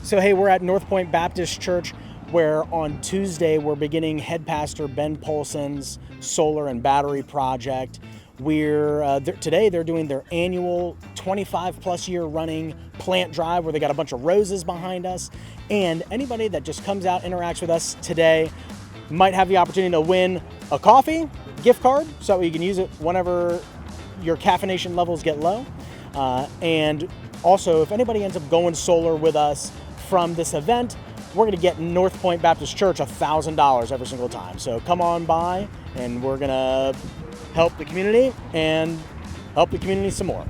So, hey, we're at North Point Baptist Church, where on Tuesday we're beginning Head Pastor Ben Polson's solar and battery project. Today they're doing their annual 25 plus year running plant drive where they got a bunch of roses behind us. And anybody that just comes out, interacts with us today might have the opportunity to win a coffee gift card so you can use it whenever your caffeination levels get low. And also, if anybody ends up going solar with us from this event, we're going to get North Point Baptist Church $1,000 every single time. So come on by, and we're going to help the community and help the community some more.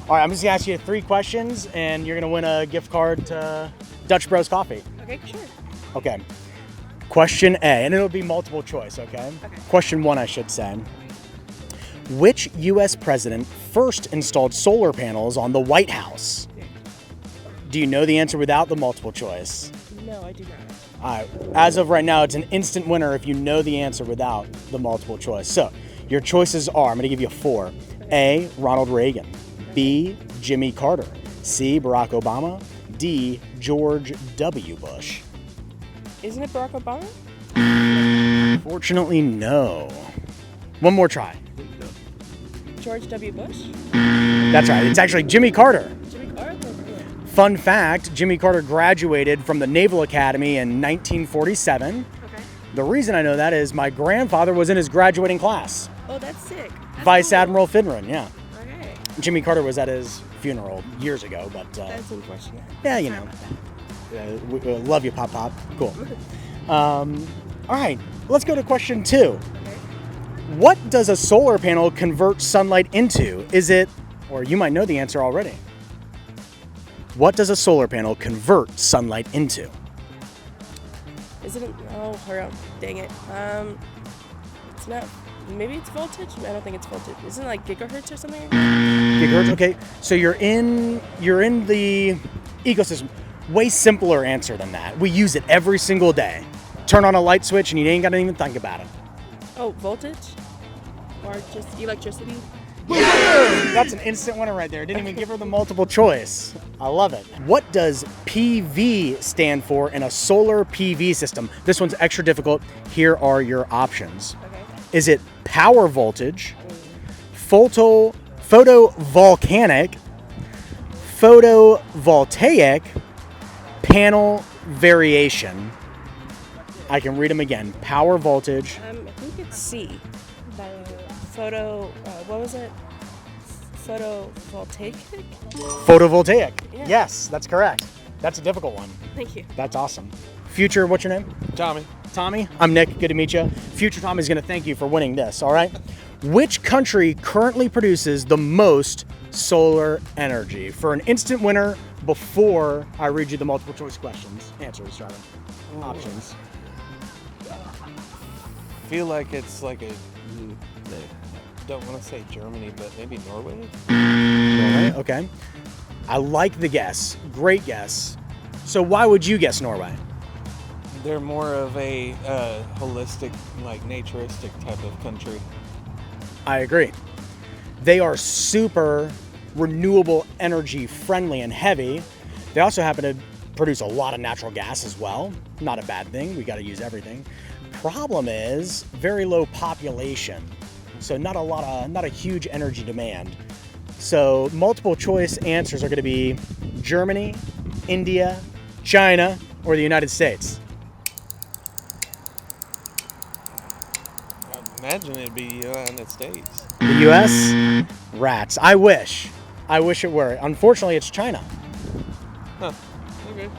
All right, I'm just going to ask you 3 questions, and you're going to win a gift card to Dutch Bros Coffee. Okay, sure. Okay. Question A, and it'll be multiple choice, okay? Question 1, I should say. Which U.S. president first installed solar panels on the White House? Do you know the answer without the multiple choice? No, I do not. All right. As of right now, it's an instant winner if you know the answer without the multiple choice. So your choices are, I'm going to give you 4. A, Ronald Reagan. B, Jimmy Carter. C, Barack Obama. D, George W. Bush. Isn't it Barack Obama? Unfortunately, no. One more try. George W. Bush? That's right. It's actually Jimmy Carter. Jimmy Carter? Fun fact, Jimmy Carter graduated from the Naval Academy in 1947. Okay. The reason I know that is my grandfather was in his graduating class. Oh, that's sick. That's Vice cool. Admiral Finron, yeah. Okay. Jimmy Carter was at his funeral years ago, but That's unfortunate. yeah, you know. We love you, Pop Pop. Cool. All right, let's go to question 2. Okay. What does a solar panel convert sunlight into? Is it, or you might know the answer already. What does a solar panel convert sunlight into? Isn't it? Oh, hurry up. Dang it. It's not. Maybe it's voltage? I don't think it's voltage. Isn't it like gigahertz or something? Gigahertz? Okay, so you're in the ecosystem. Way simpler answer than that. We use it every single day. Turn on a light switch and you ain't got to even think about it. Oh, voltage? Or just electricity? That's an instant winner right there. Didn't even give her the multiple choice. I love it. What does PV stand for in a solar PV system? This one's extra difficult. Here are your options. Okay. Is it power voltage, photovoltaic, photovoltaic, panel variation? I can read them again. Power voltage. I think it's C. What was it? Photovoltaic? Photovoltaic. Yeah. Yes, that's correct. That's a difficult one. Thank you. That's awesome. Future, what's your name? Tommy. Tommy. I'm Nick. Good to meet you. Future Tommy's going to thank you for winning this, all right? Which country currently produces the most solar energy? For an instant winner, before I read you the multiple choice questions. Answers, rather. Options. Feel like it's like don't want to say Germany, but maybe Norway? Norway, okay. I like the guess. Great guess. So why would you guess Norway? They're more of a holistic, like naturistic type of country. I agree. They are super renewable energy friendly and heavy. They also happen to produce a lot of natural gas as well. Not a bad thing. We got to use everything. Problem is very low population. So not a huge energy demand. So multiple choice answers are going to be Germany, India, China, or the United States. I imagine it'd be the United States. The U.S.? Rats. I wish it were. Unfortunately, it's China. Huh. Okay.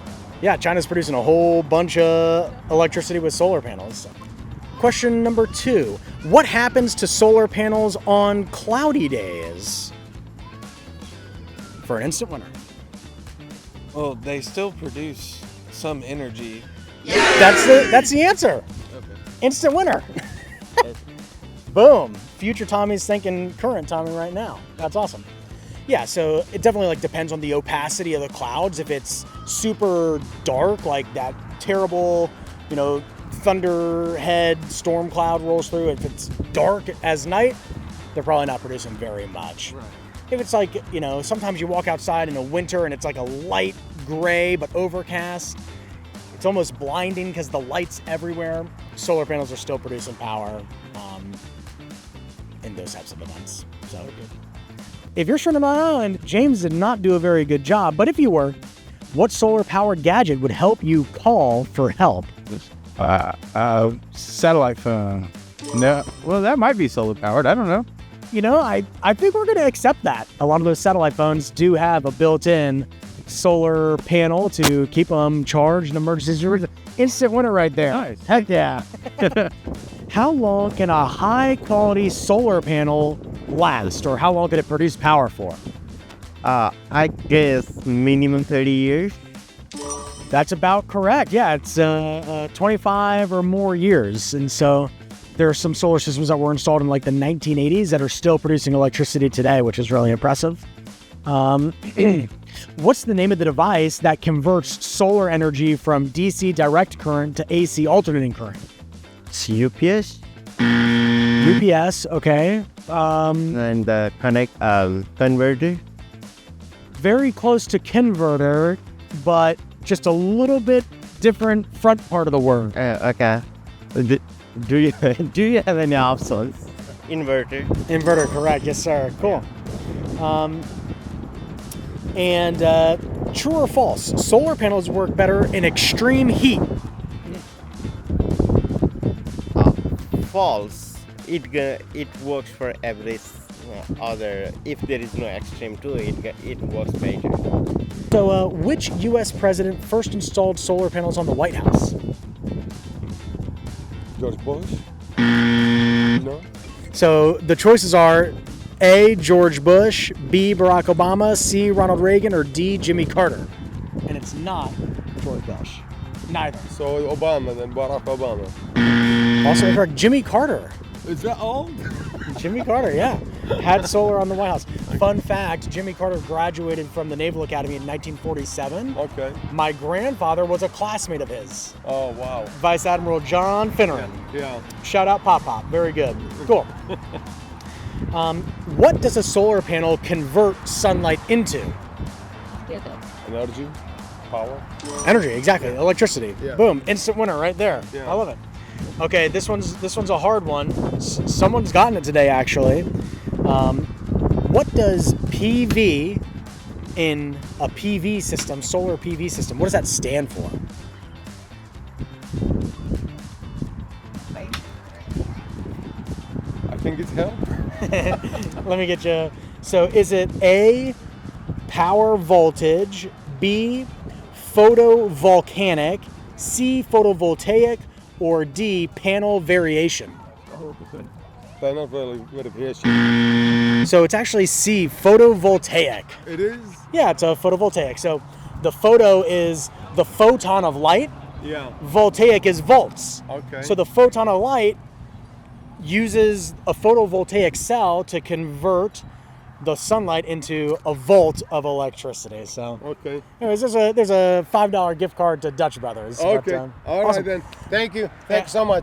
Yeah, China's producing a whole bunch of electricity with solar panels. Question number 2. What happens to solar panels on cloudy days? For an instant winner. Well, they still produce some energy. That's the answer. Okay. Instant winner. Boom. Future Tommy's thinking current Tommy right now. That's awesome. Yeah, so it definitely depends on the opacity of the clouds. If it's super dark, like that terrible, thunderhead storm cloud rolls through, if it's dark as night, they're probably not producing very much. Right. If it's sometimes you walk outside in the winter and it's like a light gray but overcast. It's almost blinding because the light's everywhere. Solar panels are still producing power in those types of events. So, if you're stranded on an island, James did not do a very good job. But if you were, what solar-powered gadget would help you call for help? Satellite phone. No, well, that might be solar powered. I don't know. You know, I think we're going to accept that. A lot of those satellite phones do have a built-in solar panel to keep them charged in emergencies. Instant winner right there. Nice. Heck yeah. How long can a high-quality solar panel last, or how long can it produce power for? I guess minimum 30 years. That's about correct. Yeah, it's 25 or more years. And so there are some solar systems that were installed in like the 1980s that are still producing electricity today, which is really impressive. What's the name of the device that converts solar energy from DC direct current to AC alternating current? It's UPS UPS, okay. and converter. Very close to converter, but just a little bit different front part of the word. Okay. Do you have any options? Inverter. Inverter, correct. Yes, sir. Cool. True or false? Solar panels work better in extreme heat. False. It works for every other. If there is no extreme to it works better. So, which U.S. president first installed solar panels on the White House? George Bush? No. So the choices are A, George Bush, B, Barack Obama, C, Ronald Reagan, or D, Jimmy Carter. And it's not George Bush. Neither. So Obama, then Barack Obama. Also incorrect, Jimmy Carter. Is that all? Jimmy Carter, yeah. Had solar on the White House. Fun fact, Jimmy Carter graduated from the Naval Academy in 1947. Okay. My grandfather was a classmate of his. Oh, wow. Vice Admiral John Finneran. Yeah. Shout out Pop Pop. Very good. Cool. What does a solar panel convert sunlight into? Energy? Power? Energy, exactly. Electricity. Yeah. Boom. Instant winner right there. Yeah. I love it. Okay, this one's a hard one. Someone's gotten it today, actually. What does PV in a PV system, solar PV system, what does that stand for? I think it's help. Let me get you. So is it A, power voltage, B, photovoltaic, C, photovoltaic, or D, panel variation? Panel verification. So it's actually C, photovoltaic. It is? Yeah, it's a photovoltaic. So the photo is the photon of light. Yeah. Voltaic is volts. Okay. So the photon of light uses a photovoltaic cell to convert the sunlight into a volt of electricity. So, Okay. anyways, there's a $5 gift card to Dutch Brothers. Okay. But, All right awesome. then. Thank you. Thanks so much.